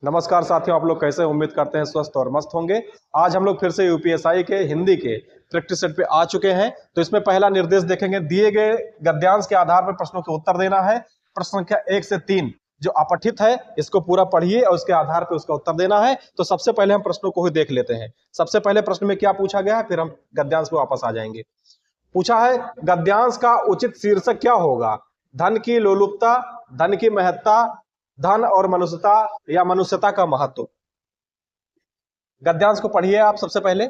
नमस्कार साथियों, आप लोग कैसे? उम्मीद करते हैं स्वस्थ और मस्त होंगे। आज हम लोग फिर से यूपीएसआई के हिंदी के प्रैक्टिस सेट पे आ चुके हैं। तो इसमें पहला निर्देश देखेंगे, दिए गए गद्यांश के आधार पर प्रश्नों के उत्तर देना है। प्रश्न संख्या 1 से 3 जो अपठित है इसको पूरा पढ़िए और उसके आधार पर उसका उत्तर देना है। तो सबसे पहले हम प्रश्नों को ही देख लेते हैं। सबसे पहले प्रश्न में क्या पूछा गया है, फिर हम गद्यांश पे वापस आ जाएंगे। पूछा है, गद्यांश का उचित शीर्षक क्या होगा? धन की लोलुपता, धन की महत्ता, धन और मनुष्यता या मनुष्यता का महत्व। गद्यांश को पढ़िए आप। सबसे पहले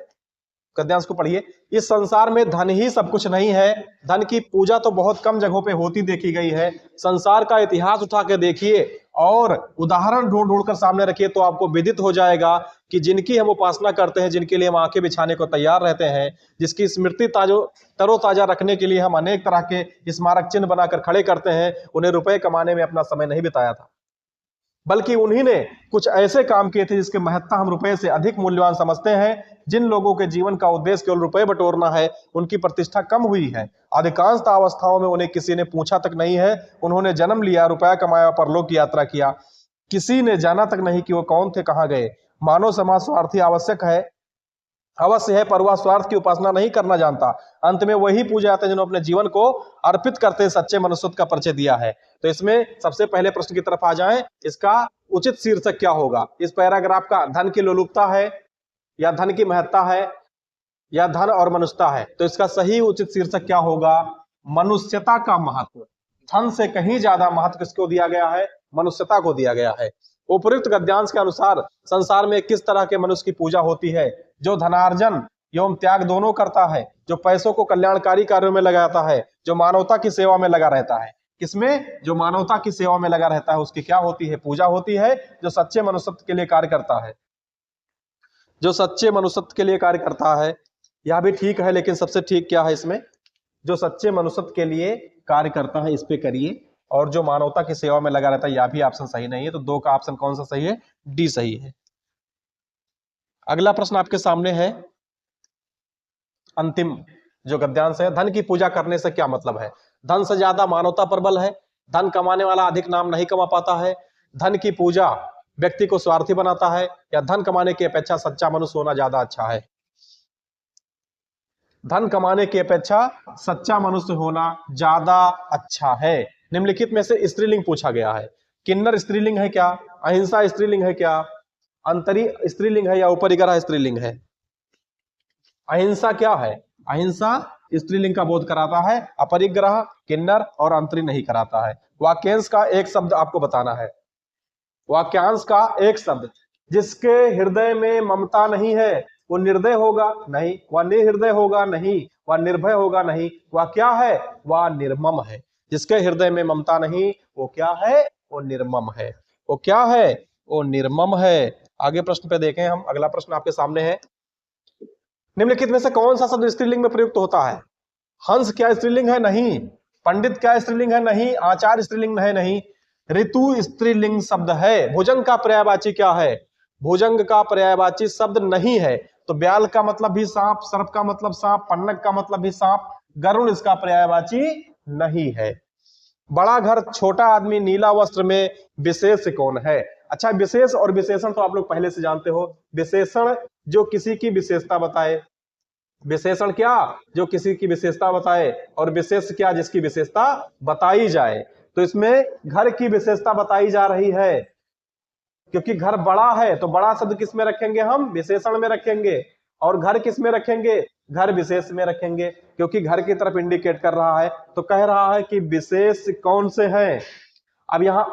गद्यांश को पढ़िए। इस संसार में धन ही सब कुछ नहीं है। धन की पूजा तो बहुत कम जगहों पे होती देखी गई है। संसार का इतिहास उठा के देखिए और उदाहरण ढूंढ ढूंढ कर सामने रखिए तो आपको विदित हो जाएगा कि जिनकी हम उपासना करते हैं, जिनके लिए हम आंखें बिछाने को तैयार रहते हैं, जिसकी स्मृति तरोताजा रखने के लिए हम अनेक तरह के स्मारक चिन्ह बनाकर खड़े करते हैं, उन्हें रुपए कमाने में अपना समय नहीं बिताया था, बल्कि उन्हीं ने कुछ ऐसे काम किए थे जिसके महत्ता हम रुपए से अधिक मूल्यवान समझते हैं। जिन लोगों के जीवन का उद्देश्य केवल रुपए बटोरना है, उनकी प्रतिष्ठा कम हुई है। अधिकांशतः अवस्थाओं में उन्हें किसी ने पूछा तक नहीं है। उन्होंने जन्म लिया, रुपया कमाया, परलोक की यात्रा किया, किसी ने जाना तक नहीं कि वो कौन थे, कहां गए। मानव समाज स्वार्थी अवश्य है, पर वह स्वार्थ की उपासना नहीं करना जानता। अंत में वही पूजा जाते हैं जिन्होंने अपने जीवन को अर्पित करते सच्चे मनुष्यत्व का परिचय दिया है। तो इसमें सबसे पहले प्रश्न की तरफ आ जाएं। इसका उचित शीर्षक क्या होगा? इस पैराग्राफ का धन की लोलुपता है या धन की महत्ता है या धन और मनुष्यता है? तो इसका सही उचित शीर्षक क्या होगा? मनुष्यता का महत्व। धन से कहीं ज्यादा महत्व किसको दिया गया है? मनुष्यता को दिया गया है। उपयुक्त गद्यांश के अनुसार संसार में किस तरह के मनुष्य की पूजा होती है? जो धनार्जन एवं त्याग दोनों करता है, जो पैसों को कल्याणकारी कार्यों में लगाता है, जो मानवता की सेवा में लगा रहता है। किसमें? जो मानवता की सेवा में लगा रहता है उसकी क्या होती है? पूजा होती है। जो सच्चे मनुष्यत्व के लिए कार्य करता है, जो सच्चे मनुष्यत्व के लिए कार्य करता है, यह भी ठीक है, लेकिन सबसे ठीक क्या है इसमें? जो सच्चे मनुष्यत्व के लिए कार्य करता है, इस पे करिए। और जो मानवता की सेवा में लगा रहता है, यह भी ऑप्शन सही नहीं है। तो 2 का ऑप्शन कौन सा सही है? डी सही है। अगला प्रश्न आपके सामने है, अंतिम जो गद्यांश है, धन की पूजा करने से क्या मतलब है? धन से ज्यादा मानवता पर बल है। धन कमाने वाला अधिक नाम नहीं कमा पाता है। धन की पूजा व्यक्ति को स्वार्थी बनाता है, या धन कमाने की अपेक्षा सच्चा मनुष्य होना ज्यादा अच्छा है? धन कमाने की अपेक्षा सच्चा मनुष्य होना ज्यादा अच्छा है। निम्नलिखित में से स्त्रीलिंग पूछा गया है। किन्नर स्त्रीलिंग है क्या? अहिंसा स्त्रीलिंग है क्या? अंतरी स्त्रीलिंग है या उपरिग्रह स्त्रीलिंग है? अहिंसा क्या है? अहिंसा स्त्रीलिंग का बोध कराता है। अपरिग्रह, किन्नर और अंतरी नहीं कराता है। वाक्यांश का एक शब्द आपको बताना है। वाक्यांश का एक शब्द। जिसके हृदय में ममता नहीं है वो निर्दय होगा? नहीं। वह निर्हृदय होगा? नहीं। वह निर्भय होगा? नहीं। वह क्या है? वह निर्मम है। जिसके हृदय में ममता नहीं वो क्या है? वो निर्मम है। वो क्या है? वो निर्मम है। आगे प्रश्न पे देखें हम। अगला प्रश्न आपके सामने है, निम्नलिखित में से कौन सा शब्द स्त्रीलिंग में प्रयुक्त होता है? हंस क्या स्त्रीलिंग है? नहीं। पंडित क्या स्त्रीलिंग है? नहीं। आचार्य स्त्रीलिंग है? नहीं। ऋतु स्त्रीलिंग शब्द है। भुजंग का पर्यायवाची क्या है? भुजंग का पर्यायवाची शब्द नहीं है। तो ब्याल का मतलब भी सांप, सर्प का मतलब सांप, पन्नग का मतलब भी सांप, गरुड़ इसका पर्यायवाची नहीं है। बड़ा घर छोटा आदमी नीला वस्त्र में विशेष कौन है? अच्छा, विशेष और विशेषण तो आप लोग पहले से जानते हो। विशेषण जो किसी की विशेषता बताए, विशेषण क्या? जो किसी की विशेषता बताए, और विशेष क्या? जिसकी विशेषता बताई जाए। तो इसमें घर की विशेषता बताई जा रही है, क्योंकि घर बड़ा है तो बड़ा शब्द किस में रखेंगे हम? विशेषण में रखेंगे। और घर किस में रखेंगे? घर विशेष में रखेंगे, क्योंकि घर की तरफ इंडिकेट कर रहा है। तो कह रहा है कि विशेष कौन से हैं। अब यहां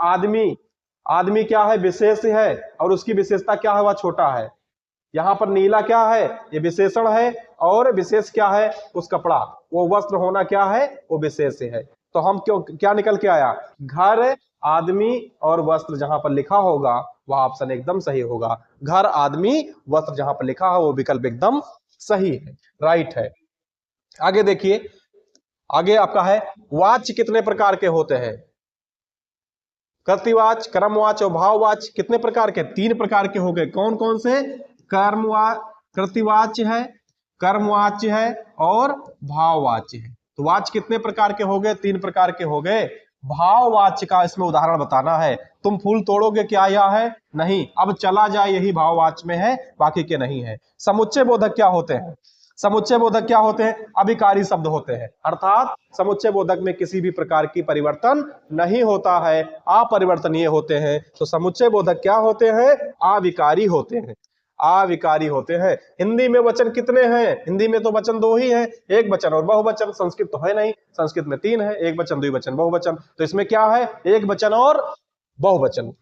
आदमी क्या है? विशेष है, और उसकी विशेषता क्या है? वह छोटा है। यहाँ पर नीला क्या है? ये विशेषण है। और विशेष क्या है? उस कपड़ा, वो वस्त्र होना क्या है? वो विशेष है। तो हम क्या निकल के आया? घर, आदमी और वस्त्र जहां पर लिखा होगा वह ऑप्शन एकदम सही होगा। घर, आदमी, वस्त्र जहां पर लिखा हो वो विकल्प एकदम सही है, राइट है। आगे देखिए, आगे आपका है, वाच्य कितने प्रकार के होते हैं? कर्तृवाच्य, कर्मवाच्य और भाववाच्य कितने प्रकार के? 3 प्रकार के हो गए। कौन कौन से? कर्तृवाच्य है, कर्मवाच्य है और भाववाच्य है। तो वाच्य कितने प्रकार के हो गए? 3 प्रकार के हो गए। भाववाच्य का इसमें उदाहरण बताना है। तुम फूल तोड़ोगे, क्या यह है? नहीं। अब चला जाए यही भाववाच्य में है, बाकी के नहीं है। समुच्चय बोधक क्या होते हैं? समुच्चय बोधक क्या होते हैं? अभिकारी शब्द होते हैं, अर्थात समुच्चय बोधक में किसी भी प्रकार की परिवर्तन नहीं होता है, अपरिवर्तनीय होते हैं। तो समुच्चय बोधक क्या होते हैं? अविकारी होते हैं, अविकारी होते हैं। हिंदी में वचन कितने हैं? हिंदी में तो वचन दो ही हैं, एक वचन और बहुवचन। संस्कृत तो है नहीं, संस्कृत में तीन है, एक वचन, द्विवचन, बहुवचन। तो इसमें क्या है? एक वचन और बहुवचन।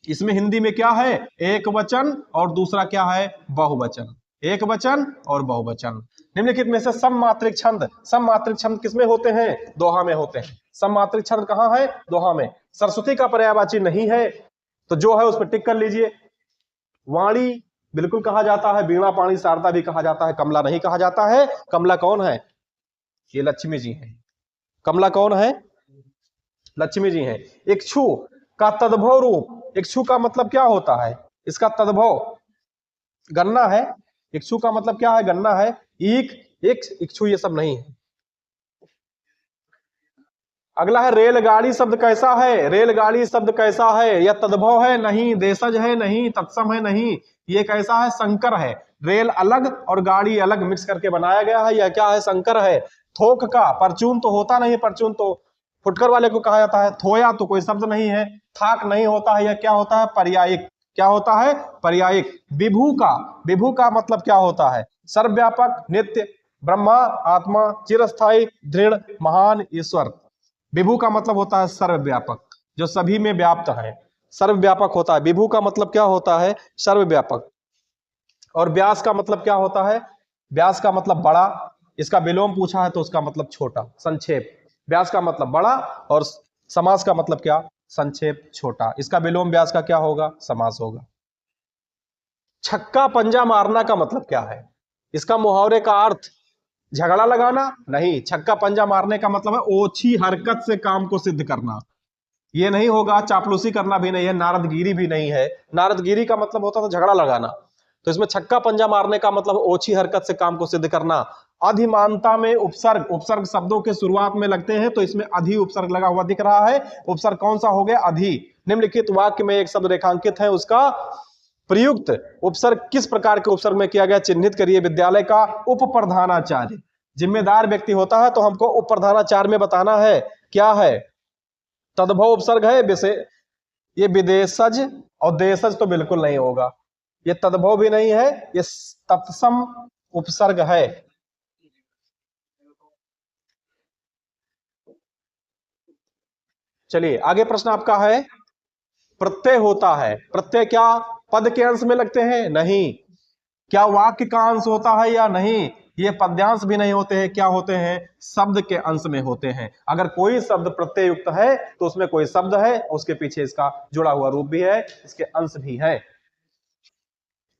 इसमें हिंदी में क्या है? एक वचन और दूसरा क्या है? बहुवचन। एक वचन और बहुवचन। निम्नलिखित में से सममात्रिक छंद, सममात्रिक छंद किसमें होते हैं? दोहा में होते हैं। सममात्रिक छंद कहां है? दोहा में। सरस्वती का पर्यायवाची नहीं है, तो जो है उस पर टिक कर लीजिए। वाणी बिल्कुल कहा जाता है, वीणा, पाणी, शारदा भी कहा जाता है, कमला नहीं कहा जाता है। कमला कौन है? ये लक्ष्मी जी हैं। कमला कौन है? लक्ष्मी जी हैं। इक्षु का तद्भव रूप, इक्षु का मतलब क्या होता है? इसका तद्भव गन्ना है। इक्षु का मतलब क्या है? गन्ना है। ईख, इक्षु ये सब नहीं है। अगला है रेलगाड़ी शब्द कैसा है? रेलगाड़ी शब्द कैसा है? यह तद्भव है? नहीं। देशज है? नहीं। तत्सम है? नहीं। ये कैसा है? संकर है। रेल अलग और गाड़ी अलग मिक्स करके बनाया गया है। यह क्या है? संकर है। थोक का, परचून तो होता नहीं, परचून तो फुटकर वाले को कहा जाता है। थोया तो कोई शब्द नहीं है। थाक नहीं होता है। यह क्या होता है? पर्यायिक। क्या होता है? पर्यायिक। विभू का, विभू का मतलब क्या होता है? सर्वव्यापक, नित्य, ब्रह्मा, आत्मा, चिरस्थायी, दृढ़, महान, ईश्वर। विभू का मतलब होता है सर्वव्यापक, जो सभी में व्याप्त है, सर्वव्यापक होता है। विभू का मतलब क्या होता है? सर्वव्यापक। और व्यास का मतलब क्या होता है? व्यास का मतलब बड़ा। इसका विलोम पूछा है तो उसका मतलब छोटा, संक्षेप। व्यास का मतलब बड़ा और समास का मतलब क्या? संक्षेप, छोटा। इसका विलोम व्यास का क्या होगा? समास होगा। छक्का पंजा मारना का मतलब क्या है? इसका मुहावरे का अर्थ झगड़ा लगाना? नहीं। छक्का पंजा मारने का मतलब है ओछी हरकत से काम को सिद्ध करना। ये नहीं होगा। चापलूसी करना भी नहीं है, नारदगिरी भी नहीं है। नारदगिरी का मतलब होता था झगड़ा लगाना, तो इसमें छक्का पंजा मारने का मतलब ओछी हरकत से काम को सिद्ध करना। अधिमानता में उपसर्ग, उपसर्ग शब्दों के शुरुआत में लगते हैं, तो इसमें अधि उपसर्ग लगा हुआ दिख रहा है। उपसर्ग कौन सा हो गया? अधि। निम्नलिखित वाक्य में एक शब्द रेखांकित है, उसका प्रयुक्त उपसर्ग किस प्रकार के उपसर्ग में किया गया? चिन्हित करिए। विद्यालय का उप प्रधानाचार्य, जिम्मेदार व्यक्ति होता है, तो हमको उप प्रधानाचार्य में बताना है क्या है? तद्भव उपसर्ग है। ये विदेशज और देशज तो बिल्कुल नहीं होगा। ये तद्भव भी नहीं है, ये तत्सम उपसर्ग है। चलिए आगे प्रश्न आपका है, प्रत्यय होता है। प्रत्यय क्या पद के अंश में लगते हैं? नहीं। क्या वाक्य का अंश होता है या नहीं? ये पद्यांश भी नहीं होते हैं। क्या होते हैं? शब्द के अंश में होते हैं। अगर कोई शब्द प्रत्यय युक्त है तो उसमें कोई शब्द है, उसके पीछे इसका जुड़ा हुआ रूप भी है, इसके अंश भी है,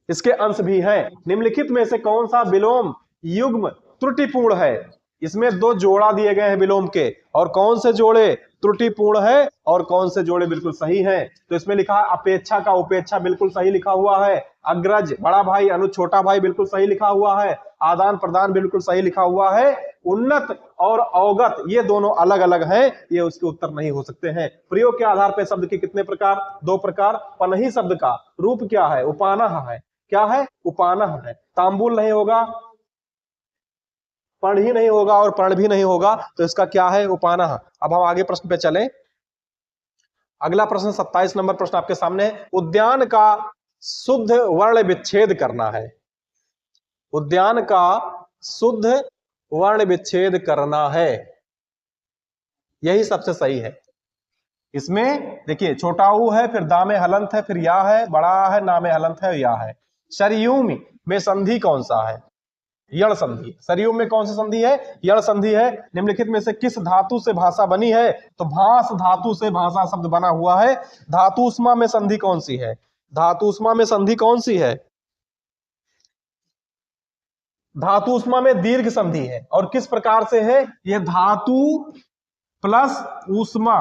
इसके अंश भी है। निम्नलिखित में से कौन सा विलोम युग्म त्रुटिपूर्ण है? इसमें दो जोड़ा दिए गए हैं विलोम के, और कौन से जोड़े त्रुटिपूर्ण है और कौन से जोड़े बिल्कुल सही हैं? तो इसमें लिखा है अपेक्षा का उपेक्षा, बिल्कुल सही लिखा हुआ है। अग्रज बड़ा भाई, अनुज छोटा भाई, बिल्कुल सही लिखा हुआ है। आदान प्रदान बिल्कुल सही लिखा हुआ है। उन्नत और अवगत ये दोनों अलग अलग हैं, ये उसके उत्तर नहीं हो सकते हैं। प्रयोग के आधार पर शब्द के कितने प्रकार? दो प्रकार। पनही शब्द का रूप क्या है? उपानह है। क्या है? उपानह है। तांबुल नहीं होगा, पर्ण ही नहीं होगा और पर्ण भी नहीं होगा, तो इसका क्या है? उपानह। अब हम आगे प्रश्न पे चलें। अगला प्रश्न 27 नंबर प्रश्न आपके सामने है। उद्यान का शुद्ध वर्ण विच्छेद करना है। उद्यान का शुद्ध वर्ण विच्छेद करना है, यही सबसे सही है। इसमें देखिए छोटा ऊ है, फिर दा में हलंत है, फिर या है, बड़ा है, ना में हलंत है, या है। सरयू में संधि कौन सा है? यण संधि। सरयू में कौन सी संधि है? यण संधि है। निम्नलिखित में से किस धातु से भाषा बनी है? तो भास धातु से भाषा शब्द बना हुआ है। धातुष्मा में संधि कौन सी है? धातुष्मा में संधि कौन सी है? धातुष्मा में दीर्घ संधि है। और किस प्रकार से है? यह धातु प्लस ऊष्मा,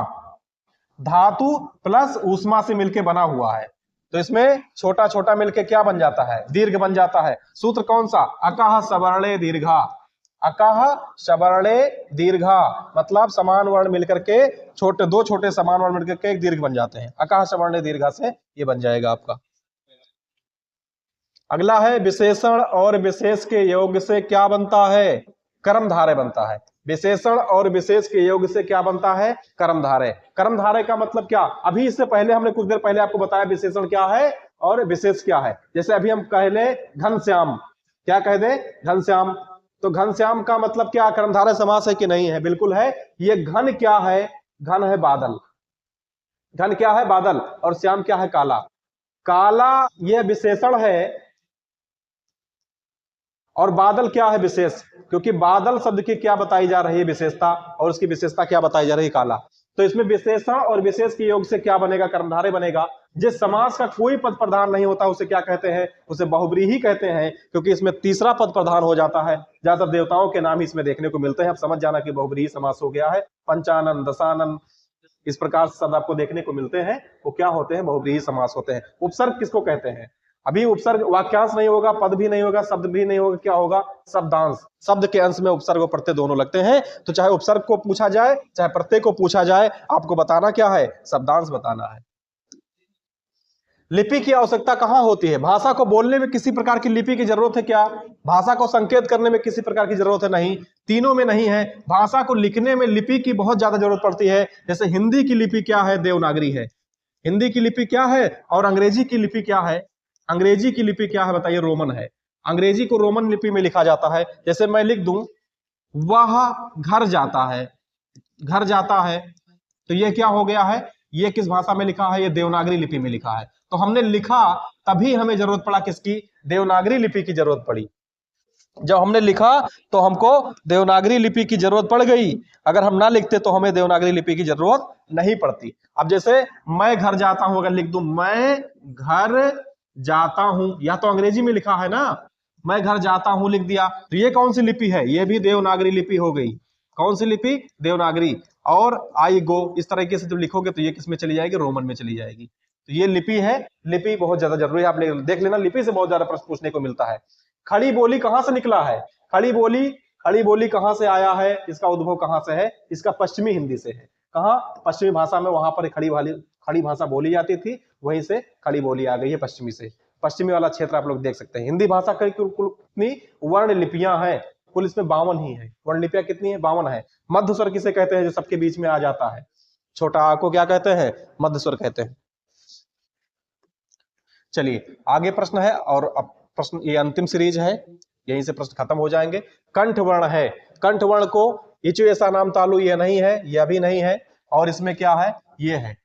धातु प्लस ऊष्मा से मिलकर बना हुआ है, तो इसमें छोटा छोटा मिलके क्या बन जाता है? दीर्घ बन जाता है। सूत्र कौन सा? अकः सवर्णे दीर्घा। अकह सवर्णे दीर्घा, मतलब समान वर्ण मिलकर के दो छोटे समान वर्ण मिलकर के एक दीर्घ बन जाते हैं। अकह सवर्णे दीर्घा से ये बन जाएगा आपका। अगला है विशेषण और विशेष के योग से क्या बनता है? कर्मधारय बनता है। विशेषण और विशेष के योग से क्या बनता है? कर्मधारय। कर्मधारय का मतलब क्या? अभी इससे पहले हमने कुछ देर पहले आपको बताया विशेषण क्या है और विशेष क्या है। जैसे अभी हम कह ले घनश्याम, क्या कह दे? घनश्याम। तो घनश्याम का मतलब क्या? कर्मधारय समास है कि नहीं है? बिल्कुल है। ये घन क्या है? घन है बादल। घन क्या है? बादल। और श्याम क्या है? काला। काला यह विशेषण है और बादल क्या है? विशेष। क्योंकि बादल शब्द की क्या बताई जा रही है? विशेषता। और उसकी विशेषता क्या बताई जा रही है? काला। तो इसमें विशेषण और विशेष के योग से क्या बनेगा? कर्मधारय बनेगा। जिस समास का कोई पद प्रधान नहीं होता उसे क्या कहते हैं? उसे बहुब्रीहि कहते हैं, क्योंकि इसमें तीसरा पद प्रधान हो जाता है। ज्यादातर देवताओं के नाम ही इसमें देखने को मिलते हैं। आप समझ जाना कि बहुब्रीहि समास हो गया है। पंचानन, दशानन, इस प्रकार से शब्द आपको देखने को मिलते हैं। वो क्या होते हैं? बहुब्रीहि समास होते हैं। उपसर्ग किसको कहते हैं? अभी उपसर्ग वाक्यांश नहीं होगा, पद भी नहीं होगा, शब्द भी नहीं होगा, क्या होगा? शब्दांश। शब्द के अंश में उपसर्ग और प्रत्यय दोनों लगते हैं। तो चाहे उपसर्ग को पूछा जाए चाहे प्रत्यय को पूछा जाए, आपको बताना क्या है? शब्दांश बताना है। लिपि की आवश्यकता कहां होती है? भाषा को बोलने में किसी प्रकार की लिपि की जरूरत है क्या? भाषा को संकेत करने में किसी प्रकार की जरूरत है? नहीं, तीनों में नहीं है। भाषा को लिखने में लिपि की बहुत ज्यादा जरूरत पड़ती है। जैसे हिंदी की लिपि क्या है? देवनागरी है। हिंदी की लिपि क्या है? और अंग्रेजी की लिपि क्या है? अंग्रेजी की लिपि क्या है? बताइए। रोमन है। अंग्रेजी को रोमन लिपि में लिखा जाता है। जैसे मैं लिख दूं वह घर जाता है, घर जाता है, तो ये क्या हो गया है? ये किस भाषा में लिखा है? ये देवनागरी लिपि में लिखा है। तो हमने लिखा तभी हमें जरूरत पड़ा किसकी? देवनागरी लिपि की जरूरत पड़ी। जब हमने लिखा तो हमको देवनागरी लिपि की जरूरत पड़ गई। अगर हम ना लिखते तो हमें देवनागरी लिपि की जरूरत नहीं पड़ती। अब जैसे मैं घर जाता हूं, अगर लिख दूं मैं घर जाता हूं, या तो अंग्रेजी में लिखा है ना, मैं घर जाता हूं लिख दिया, तो ये कौन सी लिपि है? ये भी देवनागरी लिपि हो गई। कौन सी लिपि? देवनागरी। और आई गो, इस तरीके से जब लिखोगे तो ये किस में चली जाएगी? रोमन में चली जाएगी। तो ये लिपि है। लिपि बहुत ज्यादा जरूरी है। आप देख लेना, लिपि से बहुत ज्यादा प्रश्न पूछने को मिलता है। खड़ी बोली कहां से निकला है? खड़ी बोली कहां से आया है? इसका उद्भव कहां से है? इसका पश्चिमी हिंदी से है। कहां? पश्चिमी भाषा में, वहां पर खड़ी भाषा बोली जाती थी, वहीं से खड़ी बोली आ गई है पश्चिमी से। पश्चिमी वाला क्षेत्र आप लोग देख सकते हैं। हिंदी भाषा की कुल कितनी वर्ण लिपियां हैं? कुल इसमें 52 ही है। वर्ण लिपियां कितनी है? 52 है। मध्य स्वर किसे कहते हैं? जो सबके बीच में आ जाता है। छोटा आ को क्या कहते हैं? मध्य स्वर कहते हैं। चलिए आगे प्रश्न है, और अब प्रश्न ये अंतिम सीरीज है, यहीं से प्रश्न खत्म हो जाएंगे। कंठ वर्ण है। कंठ वर्ण को इचु ऐसा नाम तालु, ये नहीं है, यह भी नहीं है। और इसमें क्या है? ये है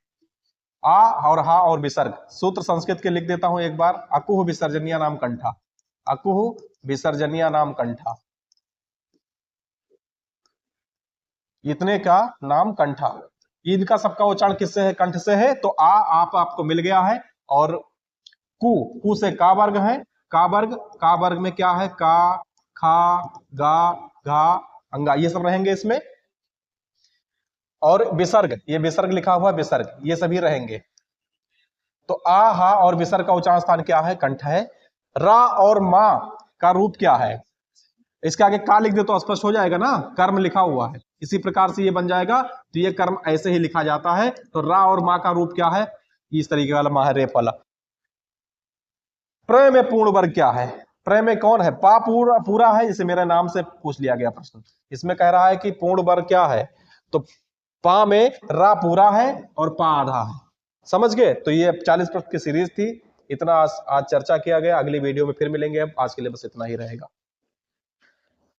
आ और हा और विसर्ग। सूत्र संस्कृत के लिख देता हूं एक बार। अकुह विसर्जनिया नाम कंठा। अकुह विसर्जनिया नाम कंठा, इतने का नाम कंठा। इनका सबका उच्चारण किससे है? कंठ से है। तो आ आप आपको मिल गया है। और कु से का वर्ग है। का वर्ग में क्या है? का, खा, गा, घा, अंगा, ये सब रहेंगे इसमें। और विसर्ग, ये विसर्ग लिखा हुआ विसर्ग, ये सभी रहेंगे। तो आ हा और विसर्ग का उच्चारण स्थान क्या है? कंठ है। रा और मा का रूप क्या है? इसके आगे का लिख दे तो स्पष्ट हो जाएगा ना, कर्म लिखा हुआ है। इसी प्रकार से ये बन जाएगा। तो ये कर्म ऐसे ही लिखा जाता है। तो रा और मा का रूप क्या है? इस तरीके वाला मा है, रेप वाला। प्र में पूर्ण वर्ग क्या है? प्र में कौन है? पा पूरा है, जिसे मेरे नाम से पूछ लिया गया प्रश्न। इसमें कह रहा है कि पूर्ण वर्ग क्या है? तो पा में रा पूरा है और पा आधा है। समझ गए? तो ये 40 प्रश्न की सीरीज थी। इतना आज चर्चा किया गया। अगली वीडियो में फिर मिलेंगे। अब आज के लिए बस इतना ही रहेगा।